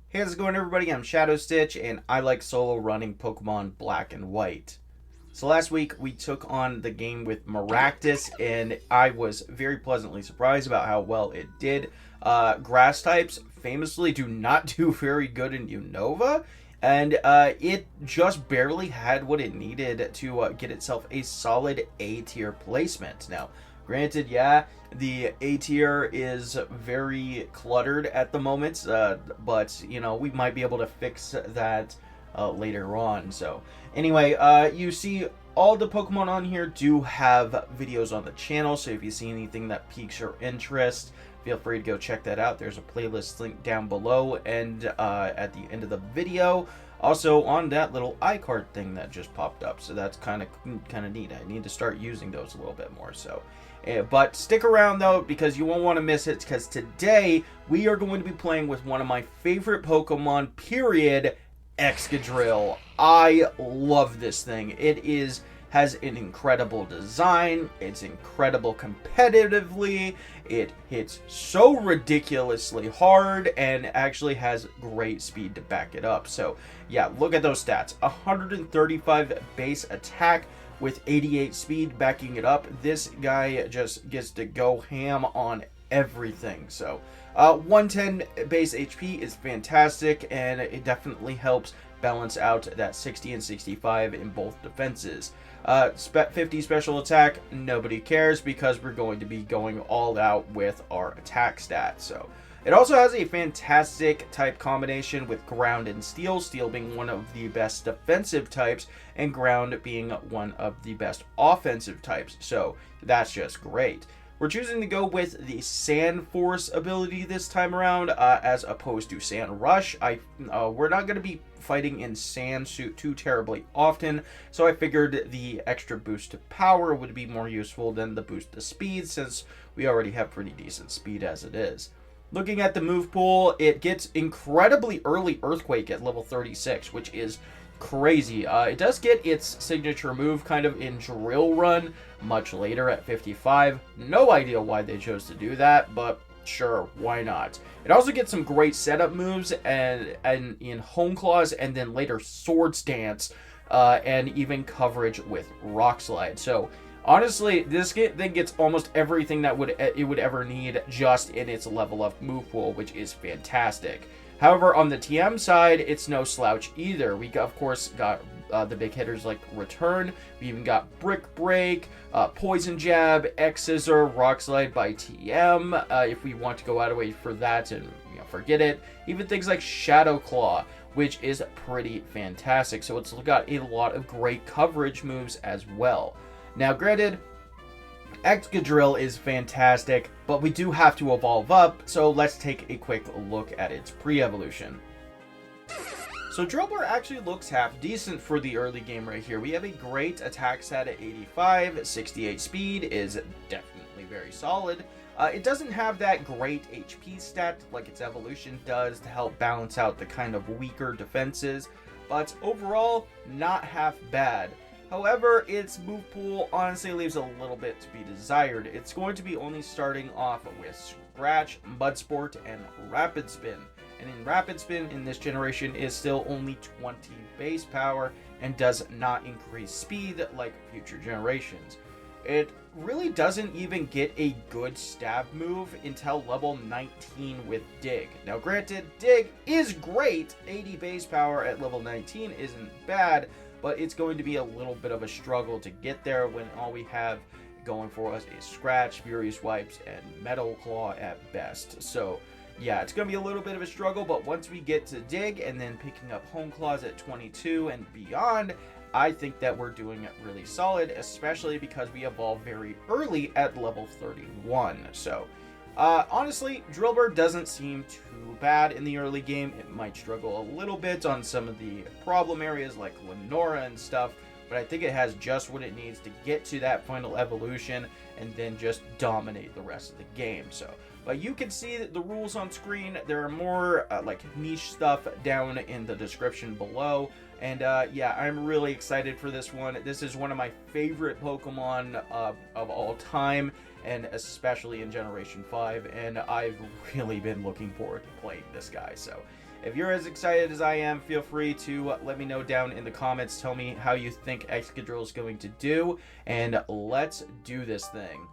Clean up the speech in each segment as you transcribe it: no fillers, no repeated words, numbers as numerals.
Hey, how's it going, everybody? I'm Shadow Stitch, and I like solo running Pokemon Black and White. So last week we took on the game with Maractus, and I was very pleasantly surprised about how well it did. Grass types famously do not do very good in Unova, and it just barely had what it needed to get itself a solid A tier placement. Now, granted, yeah, the A tier is very cluttered at the moment, but we might be able to fix that later on. So, anyway, you see all the Pokemon on here do have videos on the channel, so if you see anything that piques your interest, feel free to go check that out. There's a playlist link down below and at the end of the video. Also on that little iCard thing that just popped up, so that's kind of neat. I need to start using those a little bit more. So, but stick around though, because you won't want to miss it. Because today we are going to be playing with one of my favorite Pokemon. Period. Excadrill. I love this thing. Has an incredible design. It's incredible competitively. It hits so ridiculously hard and actually has great speed to back it up. So yeah, look at those stats. 135 base attack with 88 speed backing it up. This guy just gets to go ham on everything. So 110 base HP is fantastic, and it definitely helps balance out that 60 and 65 in both defenses. 50 special attack, nobody cares because we're going to be going all out with our attack stats. So it also has a fantastic type combination with ground and steel, steel being one of the best defensive types and ground being one of the best offensive types. So that's just great. We're choosing to go with the Sand Force ability this time around, as opposed to Sand Rush. We're not going to be fighting in Sand Suit too terribly often, so I figured the extra boost to power would be more useful than the boost to speed, since we already have pretty decent speed as it is. Looking at the move pool, it gets incredibly early Earthquake at level 36, which is crazy. It does get its signature move kind of in Drill Run much later at 55. No idea why they chose to do that, but sure, why not? It also gets some great setup moves and in Home Claws, and then later Swords Dance, and even coverage with Rock Slide. So honestly, this thing gets almost everything that it would ever need just in its level up move pool, which is fantastic. However, on the TM side, it's no slouch either. We, of course, got the big hitters like Return. We even got Brick Break, Poison Jab, X-Scissor, Rock Slide by TM, if we want to go out of way for that and forget it. Even things like Shadow Claw, which is pretty fantastic. So it's got a lot of great coverage moves as well. Now, granted, Excadrill is fantastic, but we do have to evolve up, so let's take a quick look at its pre-evolution. So Drilbur actually looks half decent for the early game right here. We have a great attack stat at 85, 68 speed is definitely very solid. It doesn't have that great HP stat like its evolution does to help balance out the kind of weaker defenses, but overall, not half bad. However, its move pool honestly leaves a little bit to be desired. It's going to be only starting off with Scratch, Mud Sport, and Rapid Spin. And in Rapid Spin in this generation is still only 20 base power and does not increase speed like future generations. It really doesn't even get a good stab move until level 19 with Dig. Now granted, Dig is great, 80 base power at level 19 isn't bad, but it's going to be a little bit of a struggle to get there when all we have going for us is Scratch, Furious Wipes, and Metal Claw at best. So yeah, it's going to be a little bit of a struggle, but once we get to Dig and then picking up Home Claws at 22 and beyond, I think that we're doing it really solid, especially because we evolve very early at level 31. So honestly, Drilbur doesn't seem too bad in the early game. It might struggle a little bit on some of the problem areas like Lenora and stuff, but I think it has just what it needs to get to that final evolution and then just dominate the rest of the game. So, but you can see the rules on screen. There are more like niche stuff down in the description below. And yeah, I'm really excited for this one. This is one of my favorite Pokemon of all time, and especially in Generation 5, and I've really been looking forward to playing this guy. So if you're as excited as I am, feel free to let me know down in the comments. Tell me how you think Excadrill is going to do, and let's do this thing.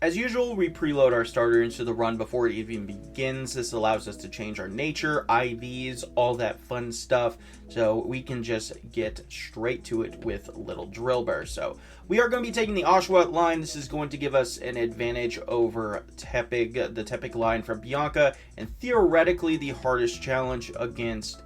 As usual, we preload our starter into the run before it even begins. This allows us to change our nature, IVs, all that fun stuff, so we can just get straight to it with little Drilbur. So we are going to be taking the Excadrill-line. This is going to give us an advantage over the Tepig line from Bianca, and theoretically the hardest challenge against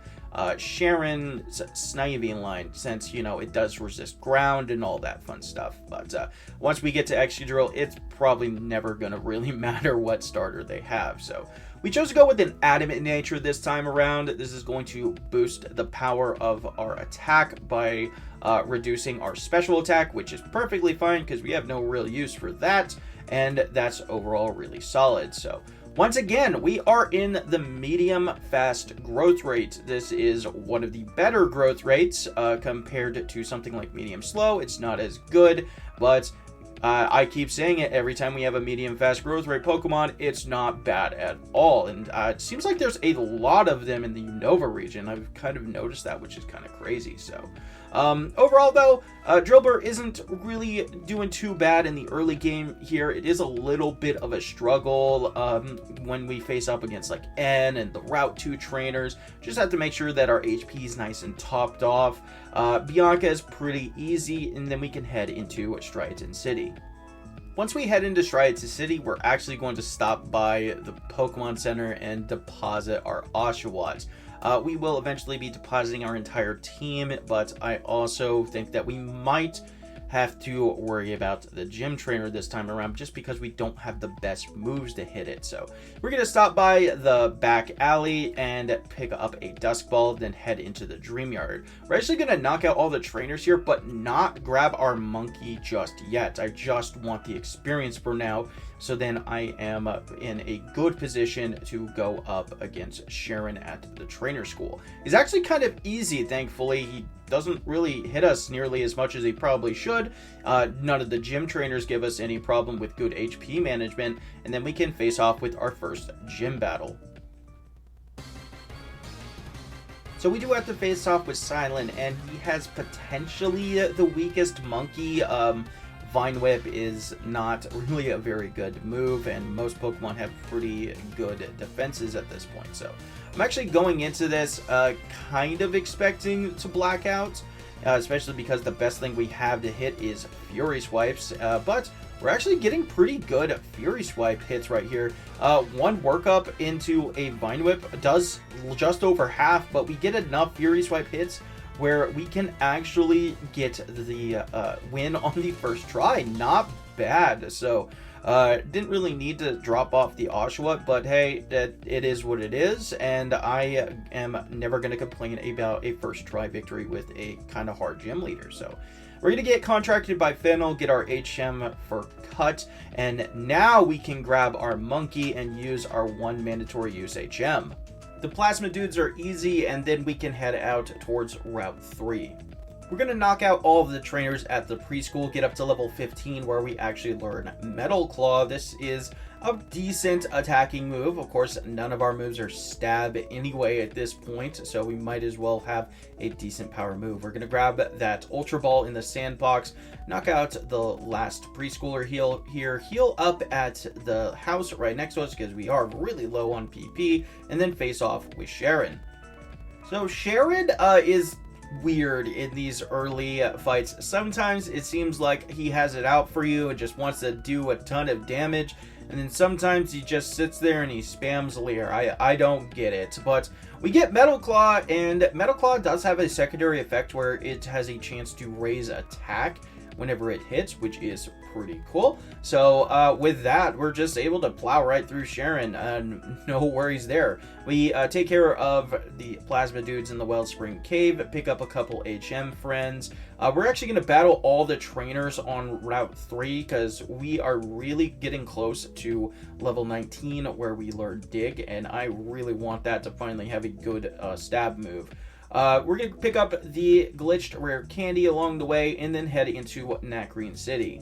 Sharon's Evasion-line, since, you know, it does resist ground and all that fun stuff. But once we get to Excadrill, it's probably never going to really matter what starter they have. So we chose to go with an adamant nature this time around. This is going to boost the power of our attack by reducing our special attack, which is perfectly fine because we have no real use for that, and that's overall really solid. So once again, we are in the medium fast growth rate. This is one of the better growth rates compared to something like medium slow. It's not as good, but I keep saying it every time we have a medium fast growth rate Pokemon, it's not bad at all. And it seems like there's a lot of them in the Unova region. I've kind of noticed that, which is kind of crazy. So overall though, Drilbur isn't really doing too bad in the early game here. It is a little bit of a struggle when we face up against like N and the Route 2 trainers. Just have to make sure that our HP is nice and topped off. Bianca is pretty easy, and then we can head into Striaton City. Once we head into Striaton City, we're actually going to stop by the Pokemon Center and deposit our Oshawott. We will eventually be depositing our entire team, but I also think that we might have to worry about the gym trainer this time around, just because we don't have the best moves to hit it. So we're going to stop by the back alley and pick up a Dusk Ball, then head into the Dream Yard. We're actually going to knock out all the trainers here, but not grab our monkey just yet. I just want the experience for now, so then I am in a good position to go up against Sharon at the trainer school. It's actually kind of easy, thankfully. He doesn't really hit us nearly as much as he probably should. None of the gym trainers give us any problem with good HP management, and then we can face off with our first gym battle. So we do have to face off with Silent, and he has potentially the weakest monkey. Vine Whip is not really a very good move, and most Pokemon have pretty good defenses at this point. So I'm actually going into this kind of expecting to black out, especially because the best thing we have to hit is Fury Swipes, but we're actually getting pretty good Fury Swipe hits right here. One workup into a Vine Whip does just over half, but we get enough Fury Swipe hits where we can actually get the win on the first try. Not bad. So didn't really need to drop off the Oshawott, but hey, it is what it is, and I am never going to complain about a first try victory with a kind of hard gym leader. So we're going to get contracted by Fennel, get our HM for cut, and now we can grab our monkey and use our one mandatory use HM. The Plasma Dudes are easy, and then we can head out towards Route 3. We're going to knock out all of the trainers at the preschool, get up to level 15 where we actually learn Metal Claw. This is a decent attacking move. Of course, none of our moves are stab anyway at this point, so we might as well have a decent power move. We're going to grab that Ultra Ball in the sandbox, knock out the last preschooler heal up at the house right next to us because we are really low on PP, and then face off with Sharon. So Sharon is weird in these early fights. Sometimes it seems like he has it out for you and just wants to do a ton of damage, and then sometimes he just sits there and he spams Leer. I don't get it, but we get Metal Claw, and Metal Claw does have a secondary effect where it has a chance to raise attack, whenever it hits, which is pretty cool. So with that, we're just able to plow right through Sharon, and no worries there. We take care of the plasma dudes in the Wellspring Cave, pick up a couple HM friends. We're actually going to battle all the trainers on Route 3 because we are really getting close to level 19 where we learn Dig, and I really want that to finally have a good stab move. We're going to pick up the glitched rare candy along the way and then head into Nacrene City.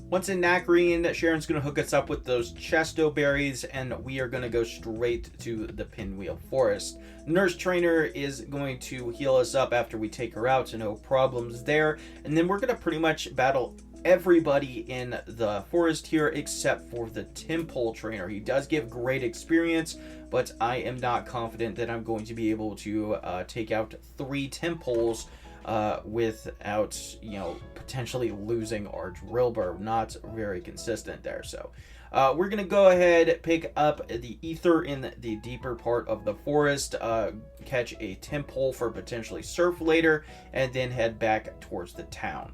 Once in Nacrene, Sharon's going to hook us up with those Chesto berries, and we are going to go straight to the Pinwheel Forest. Nurse Trainer is going to heal us up after we take her out, so no problems there. And then we're going to pretty much battle everybody in the forest here except for the Timpole Trainer. He does give great experience, but I am not confident that I'm going to be able to take out 3 Timpoles without, potentially losing our Drilbur. Not very consistent there. So we're going to go ahead, pick up the Ether in the deeper part of the forest, catch a Timpole for potentially Surf later, and then head back towards the town.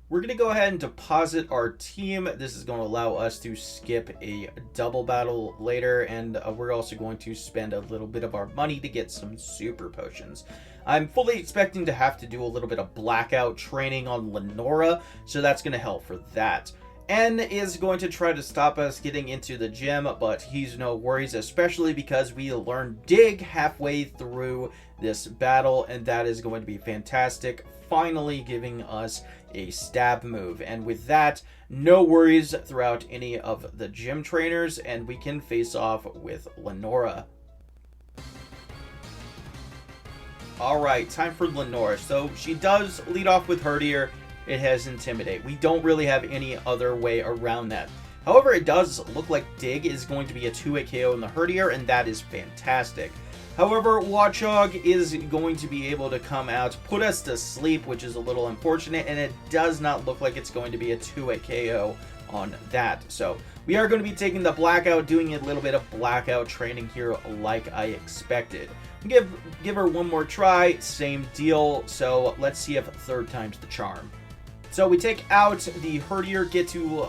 We're going to go ahead and deposit our team. This is going to allow us to skip a double battle later, and we're also going to spend a little bit of our money to get some super potions. I'm fully expecting to have to do a little bit of blackout training on Lenora, so that's going to help for that. N is going to try to stop us getting into the gym, but he's no worries, especially because we learned Dig halfway through this battle, and that is going to be fantastic, finally giving us a stab move. And with that, no worries throughout any of the gym trainers, and we can face off with Lenora. Alright, time for Lenora. So she does lead off with Herdier. It has Intimidate. We don't really have any other way around that. However, it does look like Dig is going to be a 2-hit KO in the Herdier, and that is fantastic. However, Watchog is going to be able to come out, put us to sleep, which is a little unfortunate, and it does not look like it's going to be a 2-hit KO on that. So we are going to be taking the Blackout, doing a little bit of Blackout training here like I expected. Give her one more try, same deal, so let's see if third time's the charm. So we take out the Herdier, get to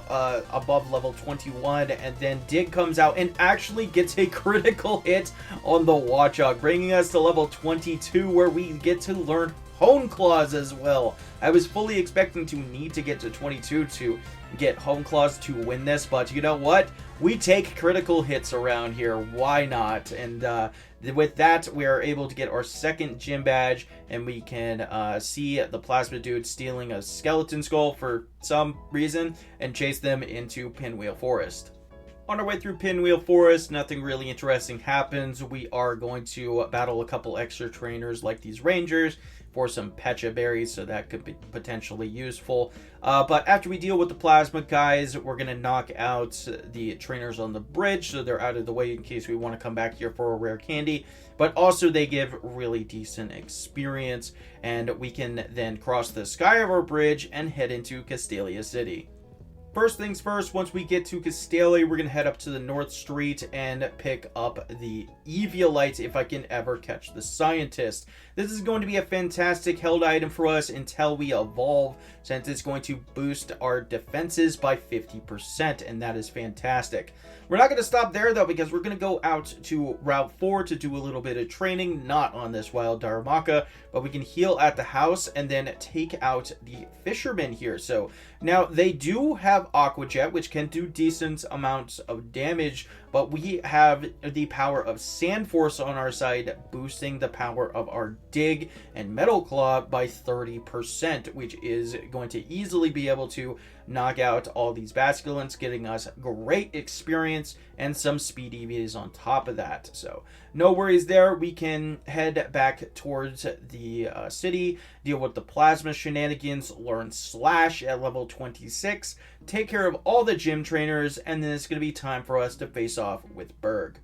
above level 21, and then Dig comes out and actually gets a critical hit on the Watchog, bringing us to level 22 where we get to learn Hone Claws as well. I was fully expecting to need to get to 22 to get Hone Claws to win this, but you know what? We take critical hits around here. Why not? And with that, we are able to get our second gym badge, and we can see the Plasma Dude stealing a skeleton skull for some reason and chase them into Pinwheel Forest. On our way through Pinwheel Forest, nothing really interesting happens. We are going to battle a couple extra trainers like these Rangers for some Pecha berries, so that could be potentially useful. But after we deal with the Plasma guys, we're going to knock out the trainers on the bridge, so they're out of the way in case we want to come back here for a rare candy. But also they give really decent experience, and we can then cross the sky of our bridge and head into Castelia City. First things first, once we get to Castelia, we're going to head up to the North Street and pick up the Eviolite if I can ever catch the Scientist. This is going to be a fantastic held item for us until we evolve, since it's going to boost our defenses by 50%, and that is fantastic. We're not going to stop there, though, because we're going to go out to Route 4 to do a little bit of training, not on this Wild Darumaka, but we can heal at the house and then take out the Fisherman here. So now they do have Aqua Jet, which can do decent amounts of damage, but we have the power of Sand Force on our side, boosting the power of our Dig and Metal Claw by 30%, which is going to easily be able to knock out all these Basculins, getting us great experience and some speed EVs on top of that. So no worries there. We can head back towards the city, deal with the Plasma shenanigans, learn Slash at level 26, take care of all the gym trainers, and then it's going to be time for us to face off with Berg.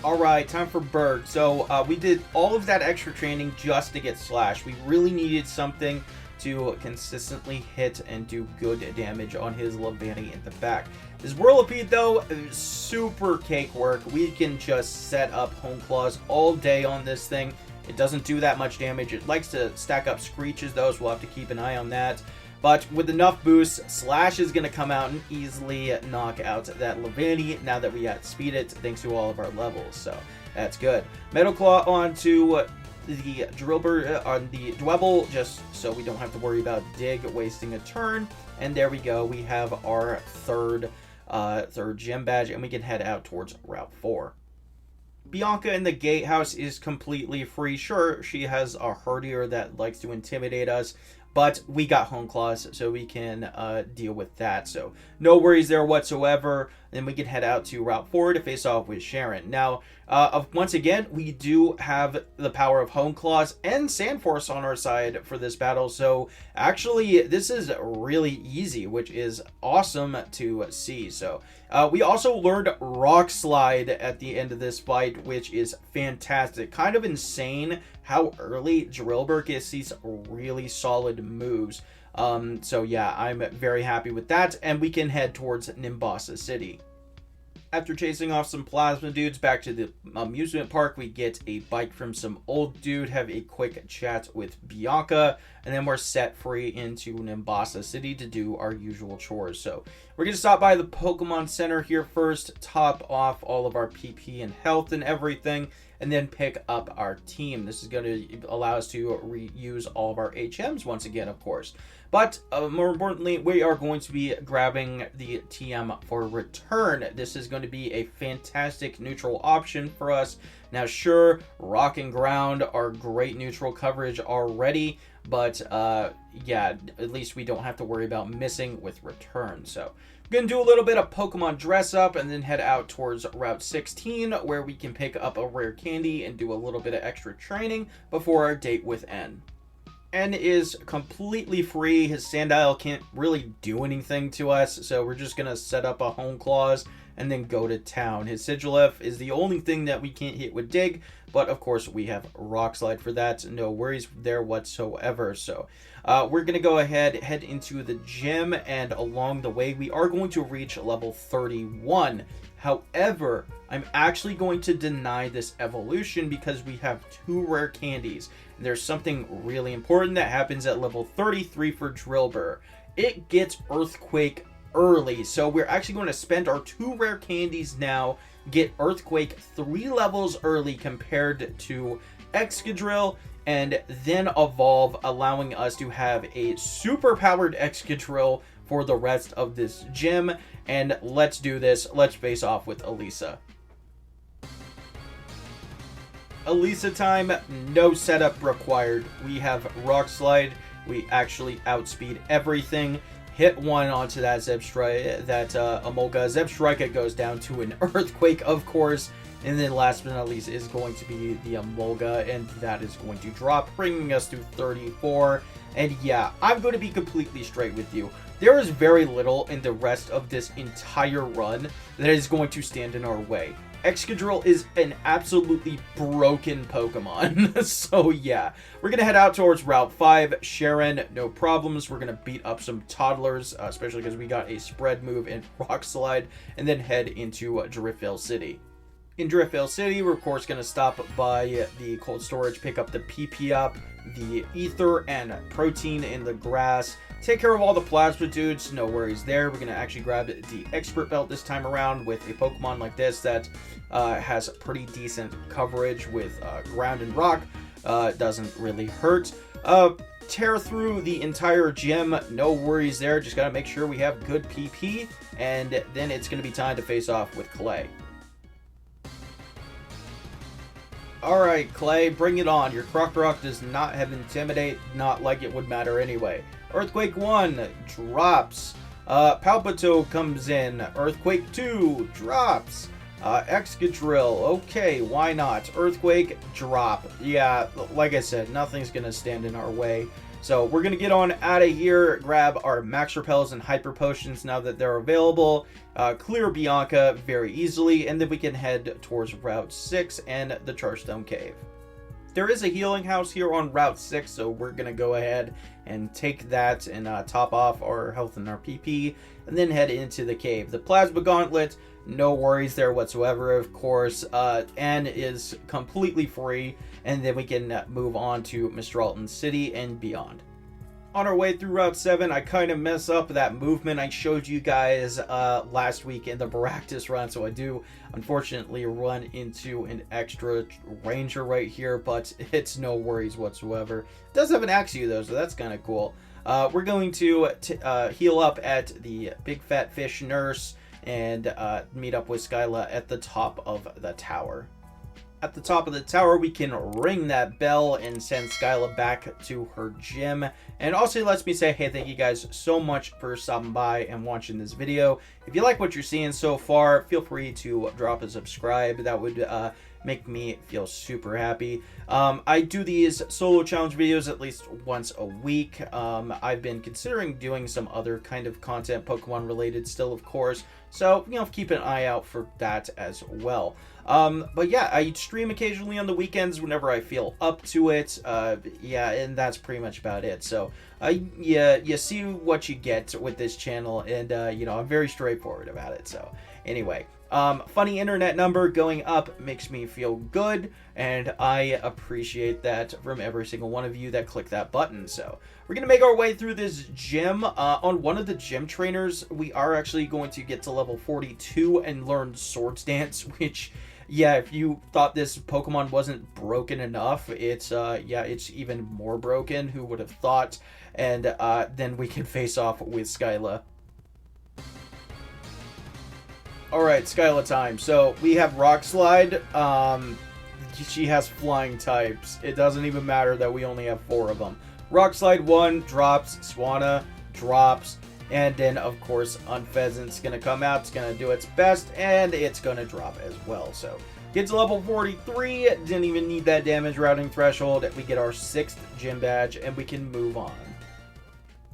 Alright, time for Berg. So we did all of that extra training just to get Slash. We really needed something to consistently hit and do good damage on his Levani in the back. His Whirlipede, though, is super cake work. We can just set up Home Claws all day on this thing, It doesn't do that much damage. It likes to stack up Screeches, though, so we'll have to keep an eye on that. But with enough boosts, Slash is going to come out and easily knock out that Lavanny now that we outspeed it thanks to all of our levels. So that's good. Metal Claw onto the Drilbur on the Dwebble, just so we don't have to worry about Dig wasting a turn. And there we go. We have our third gym badge, and we can head out towards Route 4. Bianca in the gatehouse is completely free. Sure, she has a Herdier that likes to intimidate us, but we got Hone Claws, so we can deal with that. So no worries there whatsoever. Then we can head out to Route 4 to face off with Sharon. Now, once again, we do have the power of Hone Claws and Sandforce on our side for this battle. So actually, this is really easy, which is awesome to see. So we also learned Rock Slide at the end of this fight, which is fantastic. Kind of insane how early Drilbur gets these really solid moves. So yeah, I'm very happy with that, and we can head towards Nimbasa City. After chasing off some plasma dudes back to the amusement park, we get a bike from some old dude, have a quick chat with Bianca, and then we're set free into Nimbasa City to do our usual chores. So we're going to stop by the Pokemon Center here first, top off all of our PP and health and everything, and then pick up our team. This is going to allow us to reuse all of our HMs once again, of course. But more importantly, we are going to be grabbing the TM for return. This is going to be a fantastic neutral option for us. Now, sure, Rock and Ground are great neutral coverage already, but yeah, at least we don't have to worry about missing with return. So we're going to do a little bit of Pokemon dress up and then head out towards Route 16, where we can pick up a rare candy and do a little bit of extra training before our date with N. N is completely free. His Sandile can't really do anything to us, so we're just going to set up a Hone Claws and then go to town. His Sigilyph is the only thing that we can't hit with Dig, but of course we have Rock Slide for that. No worries there whatsoever. So we're going to go ahead, head into the gym, and along the way we are going to reach level 31. However, I'm actually going to deny this evolution because we have 2 rare candies. There's something really important that happens at level 33 for Drilbur. It gets Earthquake early, so we're actually going to spend our 2 rare candies now, get Earthquake 3 levels early compared to Excadrill, and then evolve, allowing us to have a super powered Excadrill for the rest of this gym. And let's do this. Let's face off with Elisa. Elisa time, no setup required. We have Rock Slide. We actually outspeed everything. Hit 1 onto that Zebstrika, that Emolga. Zebstrika goes down to an Earthquake, of course. And then last but not least is going to be the Emolga, and that is going to drop, bringing us to 34. And yeah, I'm going to be completely straight with you. There is very little in the rest of this entire run that is going to stand in our way. Excadrill is an absolutely broken Pokemon. So yeah, we're going to head out towards Route 5. Sharon, no problems. We're going to beat up some toddlers, especially because we got a spread move in Rock Slide, and then head into Driftvale City. In Driftvale City, we're of course going to stop by the cold storage, pick up the PP up, the ether and protein in the grass, take care of all the plasma dudes, no worries there. We're going to actually grab the expert belt this time around with a Pokemon like this that has pretty decent coverage with ground and rock. Doesn't really hurt. Tear through the entire gym, no worries there. Just got to make sure we have good PP, and then it's going to be time to face off with Clay. Alright, Clay, bring it on. Your Croc does not have Intimidate, not like it would matter anyway. Earthquake 1 drops. Palpito comes in. Earthquake 2 drops. Excadrill, okay, why not? Earthquake, drop. Yeah, like I said, nothing's gonna stand in our way. So we're gonna get on out of here, grab our Max Repels and Hyper Potions now that they're available, clear Bianca very easily, and then we can head towards Route 6 and the Charstone Cave. There is a healing house here on Route 6, so we're gonna go ahead and take that and top off our health and our PP, and then head into the cave. The Plasma Gauntlet, no worries there whatsoever, of course. N is completely free, and then we can move on to Mistralton City and beyond. On our way through Route 7, I kind of mess up that movement I showed you guys last week in the Maractus run, so I do unfortunately run into an extra ranger right here, but it's no worries whatsoever. It does have an Axew though, so that's kind of cool. We're going to heal up at the Big Fat Fish Nurse and meet up with Skyla at the top of the tower. At the top of the tower, we can ring that bell and send Skyla back to her gym. And also lets me say, hey, thank you guys so much for stopping by and watching this video. If you like what you're seeing so far, feel free to drop a subscribe. That would make me feel super happy. I do these solo challenge videos at least once a week. I've been considering doing some other kind of content, Pokemon related still, of course. So, you know, keep an eye out for that as well. But yeah, I stream occasionally on the weekends whenever I feel up to it. Yeah, and that's pretty much about it. So, yeah, you see what you get with this channel, and, you know, I'm very straightforward about it. So, anyway, funny internet number going up makes me feel good, and I appreciate that from every single one of you that click that button. So, we're going to make our way through this gym. On one of the gym trainers, we are actually going to get to level 42 and learn Swords Dance, which... yeah, if you thought this Pokemon wasn't broken enough, it's, yeah, it's even more broken. Who would have thought? And, then we can face off with Skyla. Alright, Skyla time. So, we have Rock Slide. She has flying types. It doesn't even matter that we only have 4 of them. Rock Slide 1 drops, Swanna drops, and then, of course, Unpheasant's going to come out. It's going to do its best, and it's going to drop as well. So, get to level 43. Didn't even need that damage routing threshold. We get our 6th gym badge, and we can move on.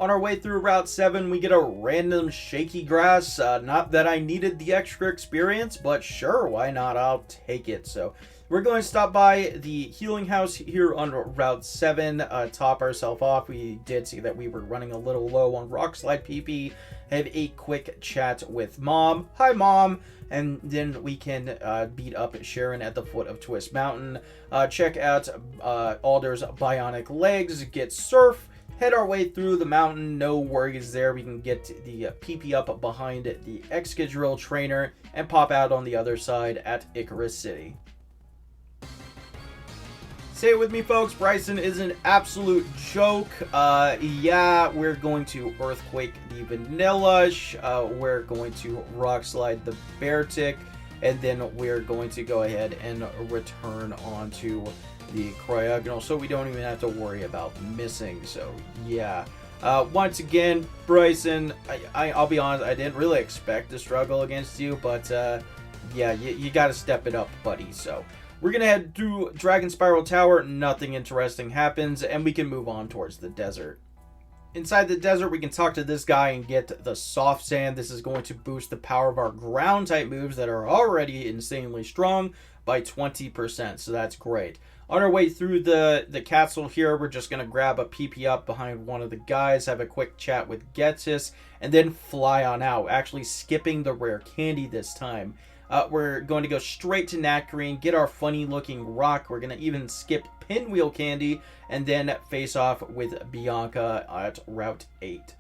On our way through Route 7, we get a random shaky grass. Not that I needed the extra experience, but sure, why not? I'll take it. So, we're going to stop by the healing house here on Route 7, top ourselves off. We did see that we were running a little low on Rock Slide PP. Have a quick chat with Mom. Hi, Mom. And then we can beat up Sharon at the foot of Twist Mountain. Check out Alder's Bionic Legs. Get Surf. Head our way through the mountain. No worries there. We can get the PP up behind the Excadrill trainer and pop out on the other side at Icarus City. Say it with me, folks. Bryson is an absolute joke. Yeah, we're going to Earthquake the Vanillush. We're going to Rock Slide the Beartic. And then we're going to go ahead and return onto the Cryogonal, so we don't even have to worry about missing. So, yeah. Once again, Bryson, I'll be honest, I didn't really expect to struggle against you, but, yeah, you got to step it up, buddy. So, we're going to head through Dragon Spiral Tower. Nothing interesting happens, and we can move on towards the desert. Inside the desert, we can talk to this guy and get the Soft Sand. This is going to boost the power of our Ground-type moves that are already insanely strong by 20%, so that's great. On our way through the castle here, we're just going to grab a PP up behind one of the guys, have a quick chat with Ghetsis, and then fly on out, actually skipping the rare candy this time. We're going to go straight to Nacrene, get our funny-looking rock. We're going to even skip Pinwheel Candy, and then face off with Bianca at Route 8.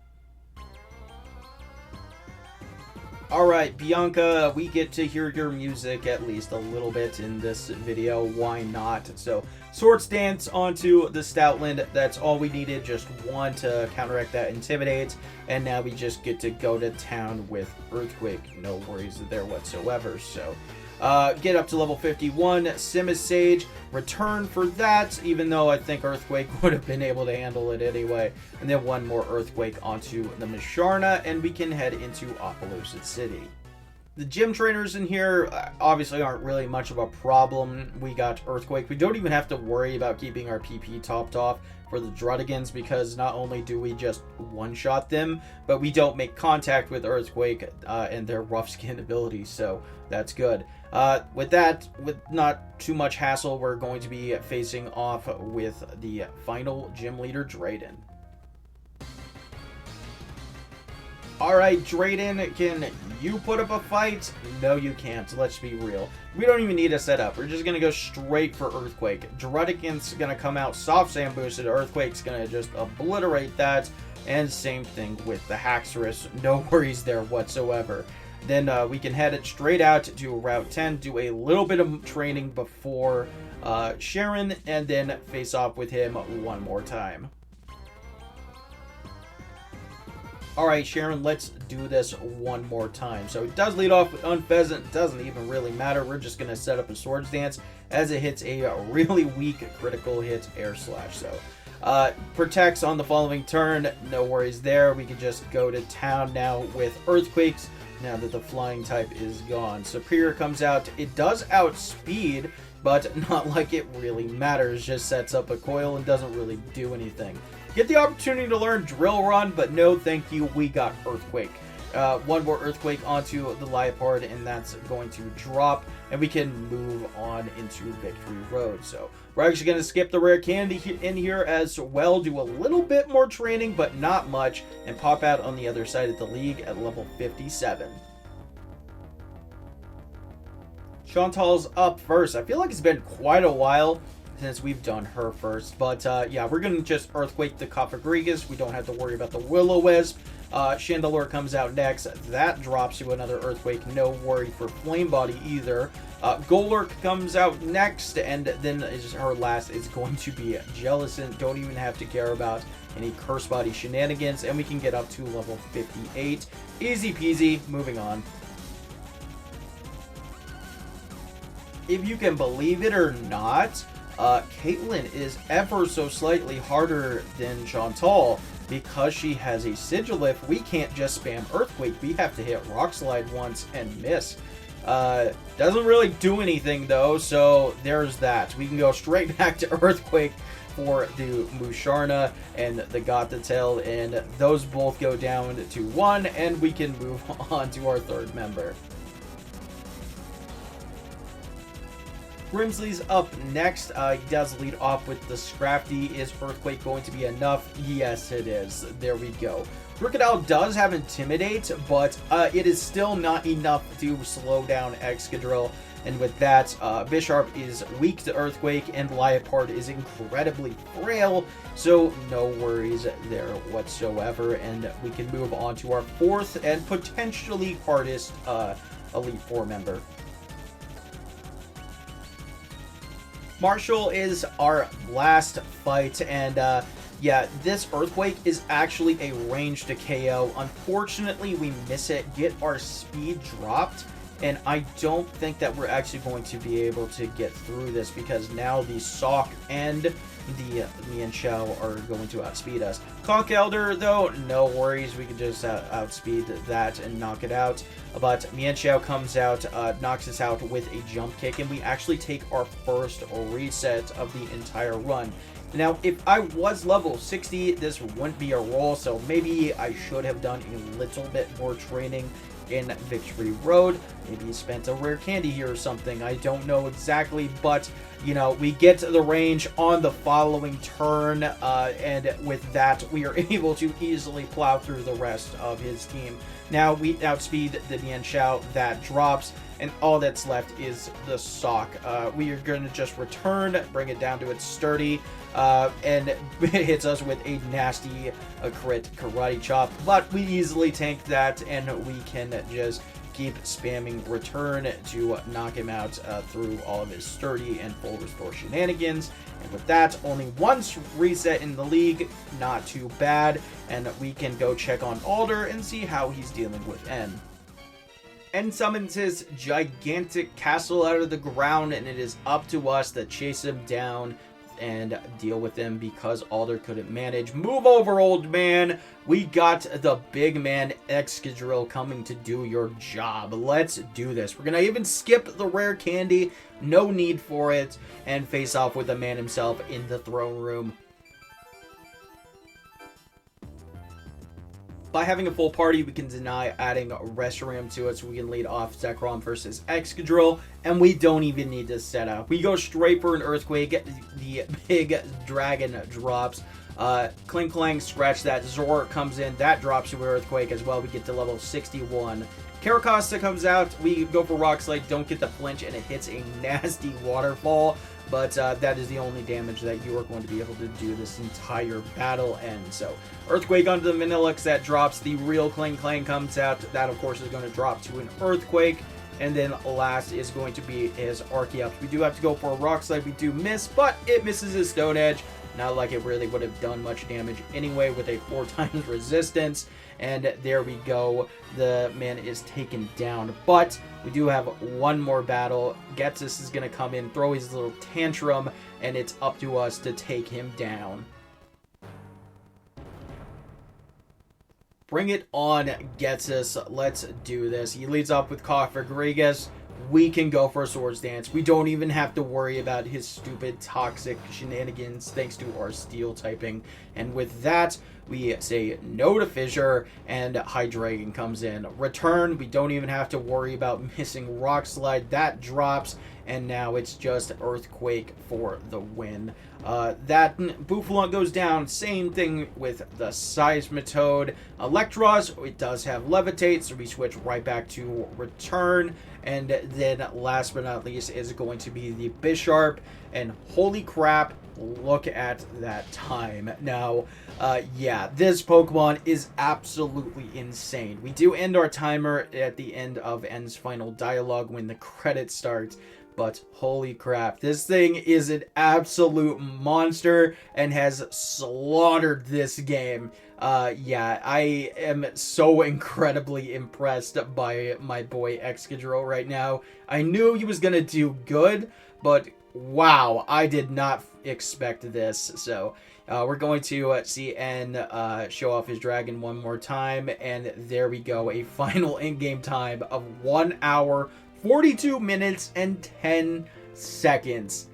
Alright, Bianca, we get to hear your music at least a little bit in this video. Why not? So, Swords Dance onto the Stoutland. That's all we needed. Just one to counteract that Intimidate. And now we just get to go to town with Earthquake. No worries there whatsoever. So, get up to level 51. Simisage. Return for that, even though I think Earthquake would have been able to handle it anyway. And then one more Earthquake onto the Misharna, and we can head into Opelousas City. The gym trainers in here obviously aren't really much of a problem. We got Earthquake. We don't even have to worry about keeping our PP topped off for the Drudigans, because not only do we just one-shot them, but we don't make contact with Earthquake and their rough skin abilities, so that's good. With that, with not too much hassle, we're going to be facing off with the final gym leader, Drayden. Alright, Drayden, can you put up a fight? No, you can't. Let's be real. We don't even need a setup. We're just going to go straight for Earthquake. Drudican's going to come out soft sand boosted. Earthquake's going to just obliterate that. And same thing with the Haxorus. No worries there whatsoever. Then we can head it straight out to Route 10, do a little bit of training before Sharon, and then face off with him one more time. Alright, Sharon, let's do this one more time. So it does lead off with Unpheasant. Doesn't even really matter. We're just going to set up a Swords Dance as it hits a really weak critical hit Air Slash. So protects on the following turn. No worries there. We can just go to town now with Earthquakes now that the flying type is gone. Superior comes out. It does outspeed, but not like it really matters. Just sets up a coil and doesn't really do anything. Get the opportunity to learn Drill Run, but no thank you, we got Earthquake. One more Earthquake onto the Liepard, and that's going to drop, and we can move on into Victory Road. So we're actually going to skip the rare candy in here as well, do a little bit more training, but not much, and pop out on the other side of the league at level 57. Chantal's up first. I feel like it's been quite a while since we've done her first, but yeah, we're gonna just Earthquake the Cofagrigus. We don't have to worry about the Will-O-Wisp. Chandelure comes out next. That drops to another Earthquake. No worry for Flame Body either. Golurk comes out next, and then her last is going to be Jellicent. Don't even have to care about any Curse Body shenanigans, and we can get up to level 58. Easy peasy. Moving on. If you can believe it or not, Caitlyn is ever so slightly harder than Chantal because she has a Sigilif. We can't just spam Earthquake. We have to hit Rock Slide once and miss. Doesn't really do anything though, so there's that. We can go straight back to Earthquake for the Musharna and the Gothitelle, and those both go down to 1, and we can move on to our third member. Grimsley's up next. He does lead off with the Scrafty. Is Earthquake going to be enough? Yes, it is. There we go. Crocodile does have Intimidate, but it is still not enough to slow down Excadrill. And with that, Bisharp is weak to Earthquake, and Liepard is incredibly frail, so no worries there whatsoever. And we can move on to our fourth and potentially hardest Elite Four member. Marshall is our last fight, and yeah, this Earthquake is actually a ranged KO. Unfortunately, we miss it, get our speed dropped, and I don't think that we're actually going to be able to get through this because now the Sock and the Mienshao are going to outspeed us. Conch Elder, though, no worries. We can just outspeed that and knock it out. But Mienshao comes out, knocks us out with a jump kick, and we actually take our first reset of the entire run. Now, if I was level 60, this wouldn't be a roll, so maybe I should have done a little bit more training in Victory Road. Maybe spent a rare candy here or something. I don't know exactly, but you know, we get to the range on the following turn, and with that, we are able to easily plow through the rest of his team. Now we outspeed the Mienshao, that drops, and all that's left is the Sock. We are going to just return, bring it down to its sturdy, and it hits us with a nasty crit Karate Chop, but we easily tank that, and we can just keep spamming return to knock him out through all of his sturdy and full restore shenanigans. And with that, only once reset in the league, not too bad, and we can go check on Alder and see how he's dealing with N. N summons his gigantic castle out of the ground, and it is up to us to chase him down and deal with him because Alder couldn't manage. Move over, old man. We got the big man Excadrill coming to do your job. Let's do this. We're gonna even skip the rare candy, no need for it, and face off with the man himself in the throne room. By having a full party, we can deny adding Reshiram to it, so we can lead off Zekrom versus Excadrill, and we don't even need to set up. We go straight for an Earthquake. The big dragon drops. Cling Clang, scratch that. Zor comes in, that drops to Earthquake as well. We get to level 61. Caracosta comes out, we go for Rock Slide, don't get the flinch, and it hits a nasty waterfall. But that is the only damage that you are going to be able to do this entire battle end. So, Earthquake onto the Vanillix, that drops. The real Cling Clang comes out. That, of course, is going to drop to an Earthquake. And then last is going to be his Archeops. We do have to go for a Rock Slide. We do miss, but it misses his Stone Edge. Not like it really would have done much damage anyway with a 4 times resistance. And there we go. The man is taken down. But we do have one more battle. Ghetsis is going to come in, throw his little tantrum, and it's up to us to take him down. Bring it on, Ghetsis. Let's do this. He leads off with Cofagrigus. We can go for a Swords Dance. We don't even have to worry about his stupid toxic shenanigans thanks to our steel typing. And with that, we say no to Fissure, and Hydreigon comes in. Return, we don't even have to worry about missing Rock Slide. That drops, and now it's just Earthquake for the win. That Bouffalant goes down. Same thing with the Seismitoad. Electros, it does have Levitate, so we switch right back to Return. And then last but not least is going to be the Bisharp. And holy crap, look at that time. Now, yeah, this Pokemon is absolutely insane. We do end our timer at the end of N's final dialogue when the credits start. But holy crap, this thing is an absolute monster and has slaughtered this game. Yeah, I am so incredibly impressed by my boy Excadrill right now. I knew he was going to do good, but wow, I did not expect this. So we're going to see N show off his dragon one more time. And there we go, a final in-game time of 1 hour, 42 minutes, and 10 seconds.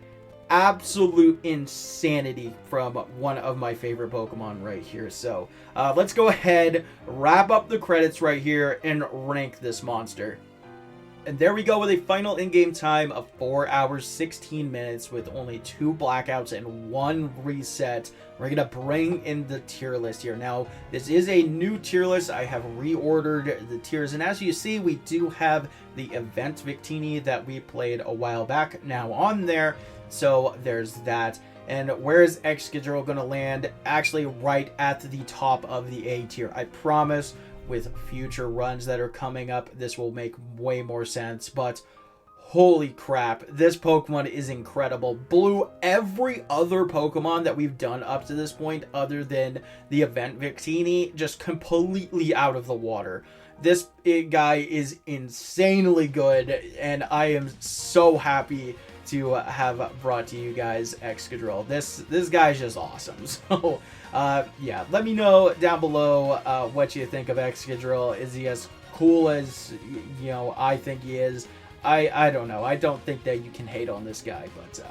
Absolute insanity from one of my favorite Pokemon right here. So let's go ahead, wrap up the credits right here, and rank this monster. And there we go with a final in-game time of 4 hours, 16 minutes with only 2 blackouts and 1 reset. We're going to bring in the tier list here. Now, this is a new tier list. I have reordered the tiers. And as you see, we do have the event Victini that we played a while back now on there. So there's that. And where is Excadrill going to land? Actually, right at the top of the A tier. I promise. With future runs that are coming up, this will make way more sense. But holy crap, this Pokemon is incredible. Blew every other Pokemon that we've done up to this point other than the event Victini just completely out of the water. This guy is insanely good, and I am so happy to have brought to you guys Excadrill. This guy's just awesome. So yeah, let me know down below what you think of Excadrill. Is he as cool as I think he is? I don't know. I don't think that you can hate on this guy, but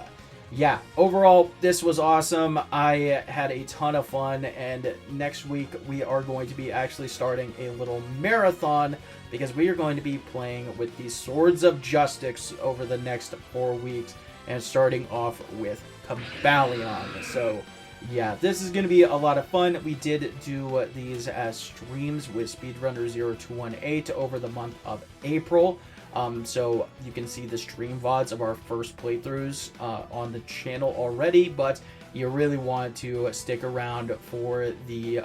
yeah, overall this was awesome. I had a ton of fun, and next week we are going to be actually starting a little marathon because we are going to be playing with the Swords of Justice over the next 4 weeks, and starting off with Cobalion. So yeah, this is going to be a lot of fun. We did do these as streams with Speedrunner0218 over the month of April. So you can see the stream VODs of our first playthroughs on the channel already, but you really want to stick around for the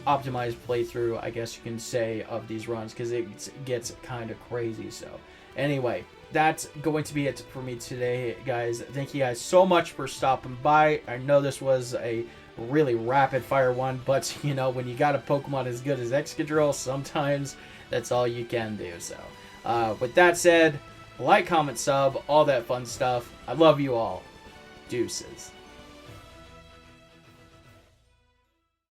optimized playthrough, I guess you can say, of these runs, because it gets kind of crazy. So anyway, that's going to be it for me today, guys. Thank you guys so much for stopping by. I know this was a really rapid fire one, but when you got a Pokemon as good as Excadrill, sometimes that's all you can do. So with that said, like, comment, sub, all that fun stuff. I love you all. Deuces.